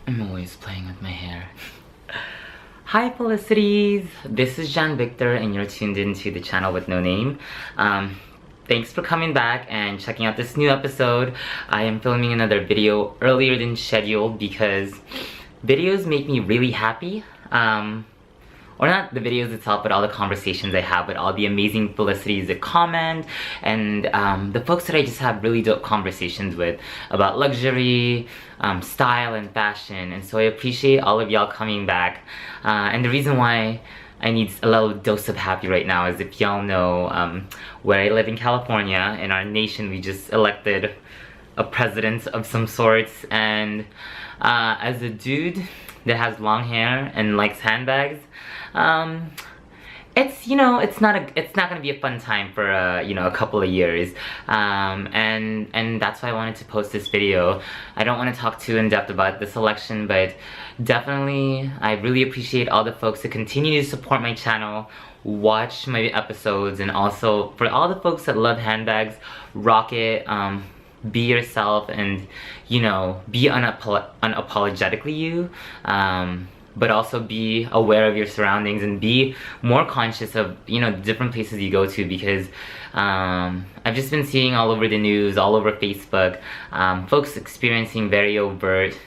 I'm always playing with my hair. Hi Felicities! This is Jan Victor and you're tuned into the channel with no name. Thanks for coming back and checking out this new episode. I am filming another video earlier than scheduled because videos make me really happy. Or not the videos itself, but all the conversations I have with all the amazing Felicities that comment and the folks that I just have really dope conversations with about luxury, style, and fashion. And so I appreciate all of y'all coming back. And the reason why I need a little dose of happy right now is if y'all know where I live in California, in our nation we just elected a president of some sorts, and as a dude that has long hair and likes handbags, it's not gonna be a fun time for a couple of years, and that's why I wanted to post this video. I don't want to talk too in depth about this election, but definitely I really appreciate all the folks that continue to support my channel, watch my episodes, and also for all the folks that love handbags, rock it. Be yourself and, be unapologetically you, but also be aware of your surroundings and be more conscious of, different places you go to, because I've just been seeing all over the news, all over Facebook, folks experiencing very overt,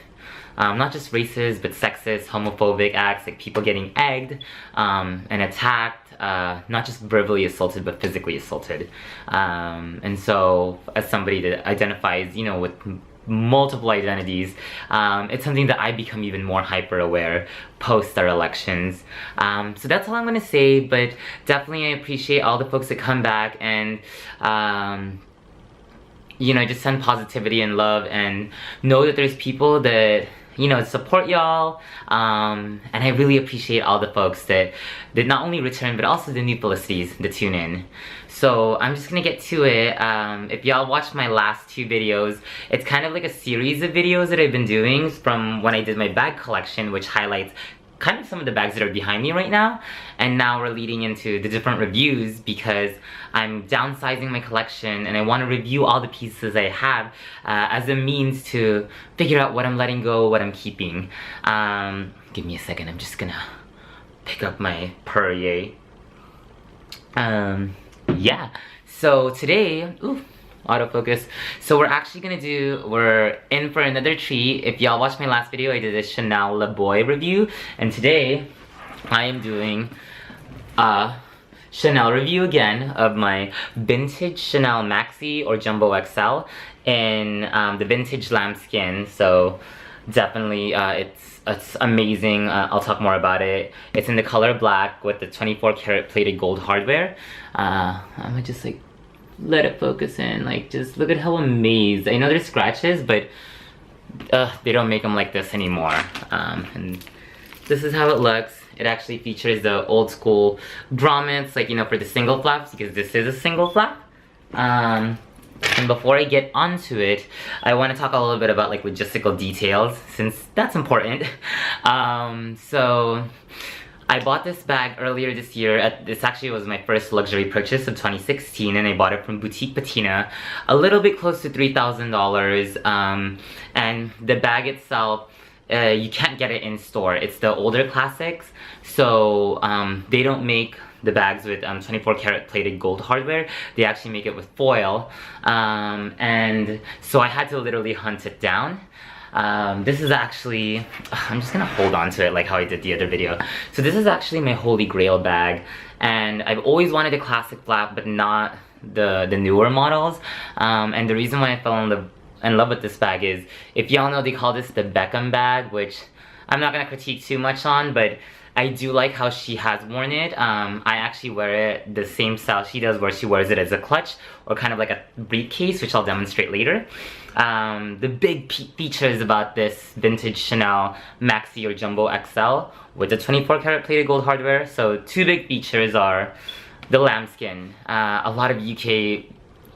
not just racist, but sexist, homophobic acts, like people getting egged and attacked, not just verbally assaulted, but physically assaulted. And so, as somebody that identifies, with multiple identities, it's something that I become even more hyper aware post our elections. So that's all I'm gonna say, but definitely I appreciate all the folks that come back and just send positivity and love, and know that there's people that support y'all, and I really appreciate all the folks that not only return but also the new Felicities that tune in. So I'm just gonna get to it. If y'all watched my last two videos, it's kind of like a series of videos that I've been doing from when I did my bag collection, which highlights kind of some of the bags that are behind me right now, and now we're leading into the different reviews because I'm downsizing my collection and I want to review all the pieces I have as a means to figure out what I'm letting go, what I'm keeping. Give me a second, I'm just gonna pick up my Perrier. Yeah, so today, autofocus. So we're in for another treat. If y'all watched my last video, I did a Chanel Le Boy review, and today I am doing a Chanel review again of my vintage Chanel Maxi or Jumbo XL in the vintage lambskin. So definitely it's amazing. I'll talk more about it. It's in the color black with the 24 karat plated gold hardware. I'm gonna just like let it focus in, like just look at how amazed. I know there's scratches, but they don't make them like this anymore. And this is how it looks. It actually features the old school grommets, like for the single flaps, because this is a single flap. And before I get onto it, I want to talk a little bit about like logistical details, since that's important. So I bought this bag earlier this year. This actually was my first luxury purchase of 2016, and I bought it from Boutique Patina, a little bit close to $3,000. And the bag itself, you can't get it in store. It's the older classics, so they don't make the bags with 24 karat plated gold hardware. They actually make it with foil, and so I had to literally hunt it down. This is actually, I'm just gonna hold on to it like how I did the other video. So this is actually my holy grail bag, and I've always wanted a classic flap, but not the newer models. And the reason why I fell in love with this bag is, if y'all know, they call this the Beckham bag, which I'm not gonna critique too much on, but I do like how she has worn it. I actually wear it the same style she does, where she wears it as a clutch or kind of like a briefcase, which I'll demonstrate later. The big features about this vintage Chanel Maxi or Jumbo XL with the 24 karat plated gold hardware. So two big features are the lambskin. A lot of UK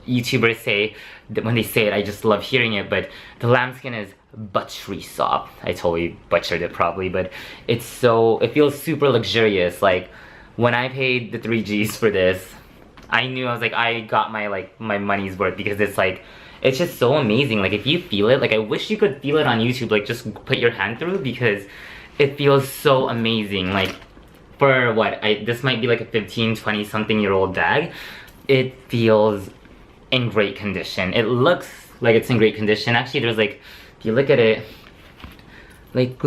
YouTubers say that when they say it, I just love hearing it, but the lambskin is buttery soft. I totally butchered it probably, but it feels super luxurious. Like when I paid the 3Gs for this, I knew, I was like, I got my money's worth, because it's like, it's just so amazing. Like if you feel it, like I wish you could feel it on YouTube, like just put your hand through, because it feels so amazing. Like for what, this might be like a 15, 20 something year old bag. It feels in great condition. It looks like it's in great condition. Actually, there's like, if you look at it, like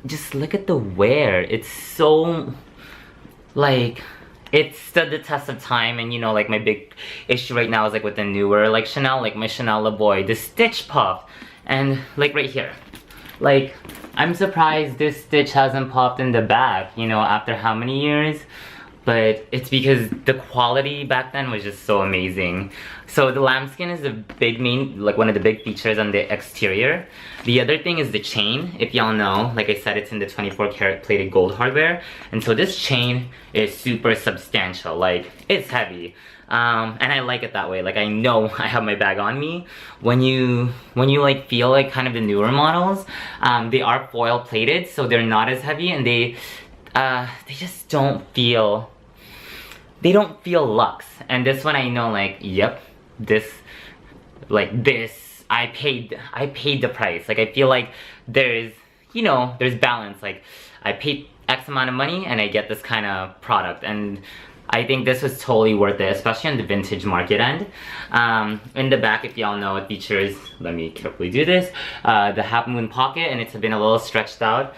just look at the wear. It's so, like, it stood the test of time. And you know, like my big issue right now is like with the newer like Chanel, like my Chanel Le Boy, the stitch popped. And like right here, like I'm surprised this stitch hasn't popped in the back, you know, after how many years? But it's because the quality back then was just so amazing. So the lambskin is the big main, like one of the big features on the exterior. The other thing is the chain. If y'all know, like I said, it's in the 24 karat plated gold hardware. And so this chain is super substantial, like it's heavy. And I like it that way. Like I know I have my bag on me. When you like feel like kind of the newer models, they are foil plated, so they're not as heavy, and they just don't feel, they don't feel luxe. And this one I know, like, yep, this, I paid the price. Like I feel like there's, you know, there's balance. Like I paid X amount of money and I get this kind of product, and I think this was totally worth it, especially on the vintage market end. In the back, if y'all know, it features, let me carefully do this, the half moon pocket, and it's been a little stretched out,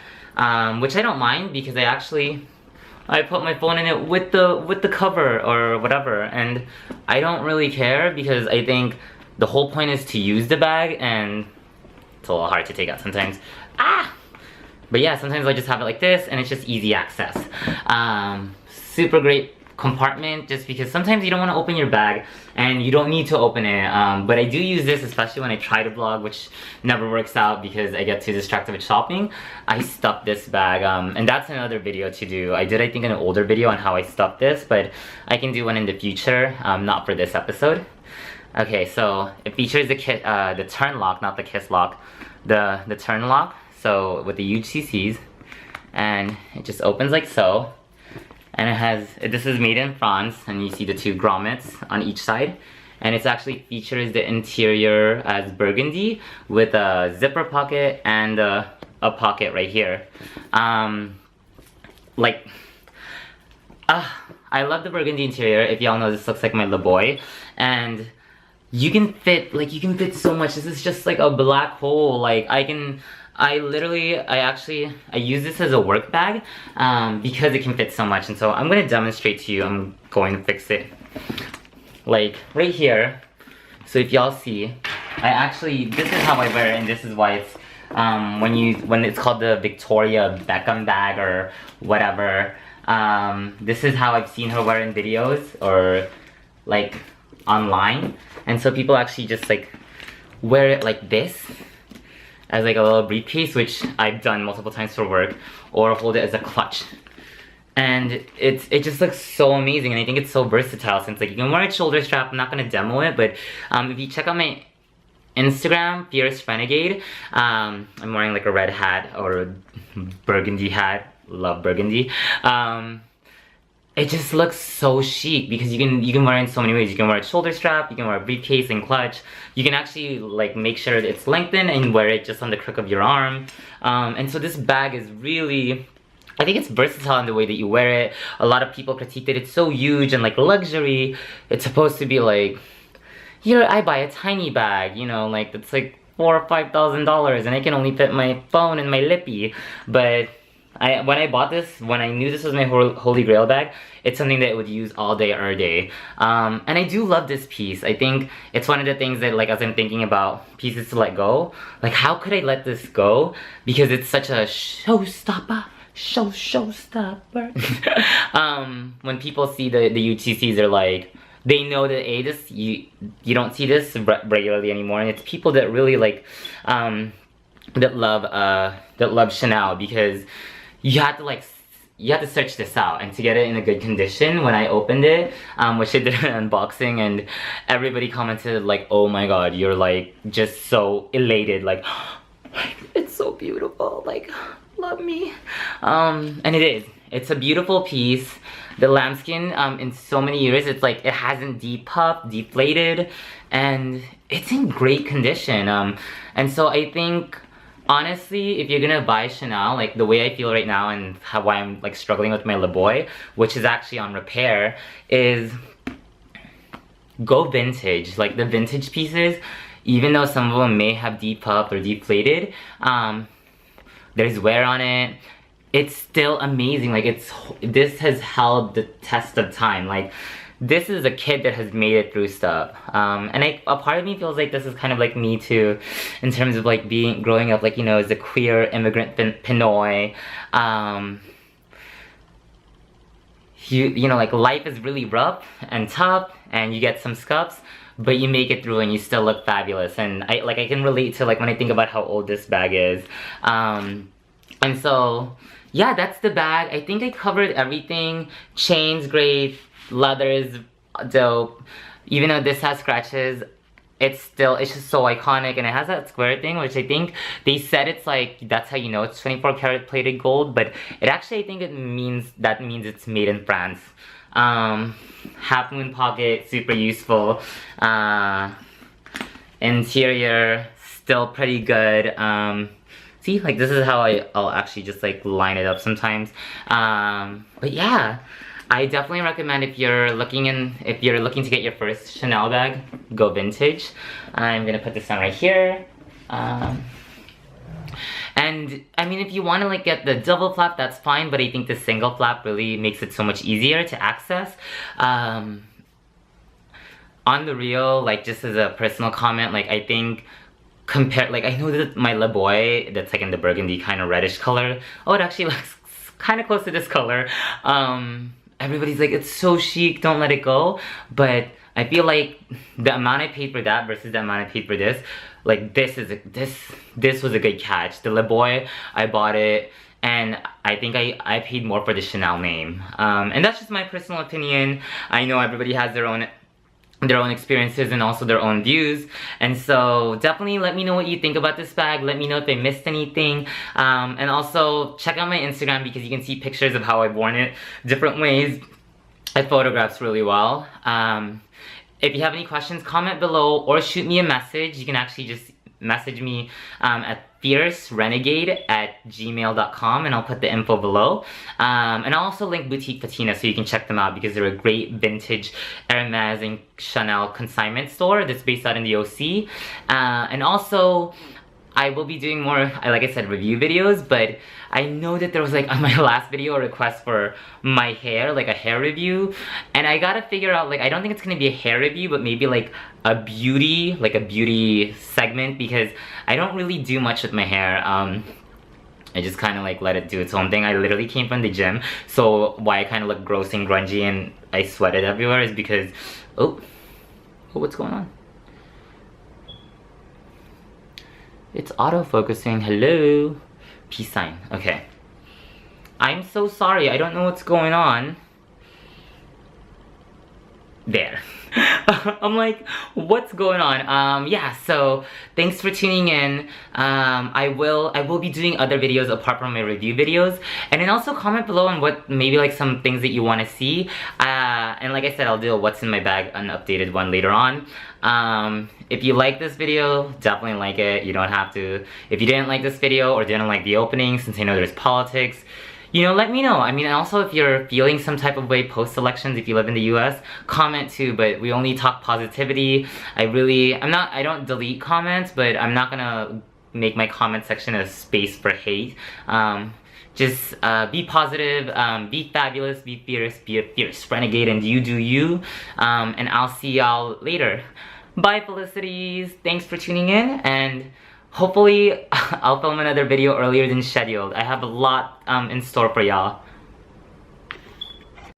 which I don't mind, because I put my phone in it with the cover or whatever, and I don't really care, because I think the whole point is to use the bag, and it's a little hard to take out sometimes. But yeah, sometimes I just have it like this, and it's just easy access. Super great compartment, just because sometimes you don't want to open your bag and you don't need to open it, but I do use this especially when I try to vlog, which never works out because I get too distracted with shopping. I stuff this bag, and that's another video to do. I did, I think, an older video on how I stuff this, but I can do one in the future, not for this episode. Okay, so it features the turn lock, not the kiss lock, the turn lock, so with the huge CCs, and it just opens like so. And it has, this is made in France, and you see the two grommets on each side. And it actually features the interior as burgundy with a zipper pocket and a pocket right here. I love the burgundy interior. If y'all know, this looks like my Le Boy. And you can fit so much. This is just like a black hole. Like I use this as a work bag because it can fit so much. And so I'm gonna demonstrate to you. I'm going to fix it like right here. So if y'all see, this is how I wear it, and this is why it's when it's called the Victoria Beckham bag or whatever. This is how I've seen her wear in videos or like online, and so people actually just like wear it like this as like a little briefcase, which I've done multiple times for work, or hold it as a clutch. And it just looks so amazing, and I think it's so versatile, since like you can wear a shoulder strap. I'm not gonna demo it, but if you check out my Instagram, Fierce Renegade, I'm wearing like a red hat or a burgundy hat. Love burgundy. It just looks so chic because you can wear it in so many ways. You can wear a shoulder strap, you can wear a briefcase and clutch. You can actually like make sure it's lengthened and wear it just on the crook of your arm. And so this bag is really, I think it's versatile in the way that you wear it. A lot of people critique that it's so huge and like luxury. It's supposed to be like, here I buy a tiny bag, you know, like it's like $4,000 or $5,000 and I can only fit my phone and my lippy. But when I bought this, when I knew this was my holy grail bag, it's something that I would use all day, every day. And I do love this piece. I think it's one of the things that, like, as I'm thinking about pieces to let go, like, how could I let this go? Because it's such a showstopper. When people see the UTCs, they're like, they know that you don't see this regularly anymore, and it's people that really like that love Chanel, because you have to search this out, and to get it in a good condition. When I opened it, which I did an unboxing, and everybody commented like, oh my god, you're like just so elated, like it's so beautiful, like love me. And it It's a beautiful piece. The lambskin, in so many years, it's like it hasn't depuffed, deflated, and it's in great condition. And so I think, honestly, if you're gonna buy Chanel, like the way I feel right now and why I'm like struggling with my Le Boy, which is actually on repair, is go vintage. Like the vintage pieces, even though some of them may have depuffed or deflated, there's wear on it. It's still amazing. Like this has held the test of time. Like this is a kid that has made it through stuff. And a part of me feels like this is kind of like me too, in terms of like growing up, like, you know, as a queer immigrant Pinoy. You know, like life is really rough and tough, and you get some scuffs, but you make it through and you still look fabulous. And I can relate to like when I think about how old this bag is. And so, yeah, that's the bag. I think I covered everything. Chain's great, leather is dope. Even though this has scratches, it's just so iconic, and it has that square thing, which I think they said it's like, that's how you know it's 24 karat plated gold, but it actually, I think it means it's made in France. Half moon pocket, super useful. Interior, still pretty good. See, like this is how I'll actually just like line it up sometimes. But yeah, I definitely recommend if you're looking to get your first Chanel bag, go vintage. I'm gonna put this on right here. And I mean, if you want to like get the double flap, that's fine, but I think the single flap really makes it so much easier to access. On the real, like just as a personal comment, like I think like I know that my Le Boy that's like in the burgundy kind of reddish color, oh, it actually looks kind of close to this color. Everybody's like, it's so chic, don't let it go, but I feel like the amount I paid for that versus the amount I paid for this, like this was a good catch. The Le Boy, I bought it, and I think I paid more for the Chanel name. And that's just my personal opinion. I know everybody has their own experiences and also their own views, and so definitely let me know what you think about this bag. Let me know if I missed anything, and also check out my Instagram because you can see pictures of how I've worn it different ways. It photographs really well. If you have any questions, comment below or shoot me a message. You can actually just message me at fiercerenegade@gmail.com, and I'll put the info below. And I'll also link Boutique Patina so you can check them out because they're a great vintage Hermes and Chanel consignment store that's based out in the OC. And also, I will be doing more, like I said, review videos, but I know that there was like on my last video a request for my hair, like a hair review, and I gotta figure out, like, I don't think it's gonna be a hair review, but maybe like a beauty segment, because I don't really do much with my hair. I just kind of like let it do its own thing. I literally came from the gym, so why I kind of look gross and grungy and I sweated everywhere is because, oh, what's going on? It's auto-focusing. Hello? Peace sign. Okay. I'm so sorry. I don't know what's going on. There. I'm like, what's going on? Yeah, so thanks for tuning in. I will be doing other videos apart from my review videos, and then also comment below on what maybe like some things that you want to see. And like I said, I'll do a what's in my bag unupdated one later on. If you like this video, definitely like it. You don't have to. If you didn't like this video or didn't like the opening, since I know there's politics, you know, let me know. I mean, also if you're feeling some type of way post-elections, if you live in the US, comment too, but we only talk positivity. I don't delete comments, but I'm not gonna make my comment section a space for hate. Just be positive, be fabulous, be a fierce renegade, and you do you. And I'll see y'all later. Bye, Felicities. Thanks for tuning in, and hopefully I'll film another video earlier than scheduled. I have a lot in store for y'all.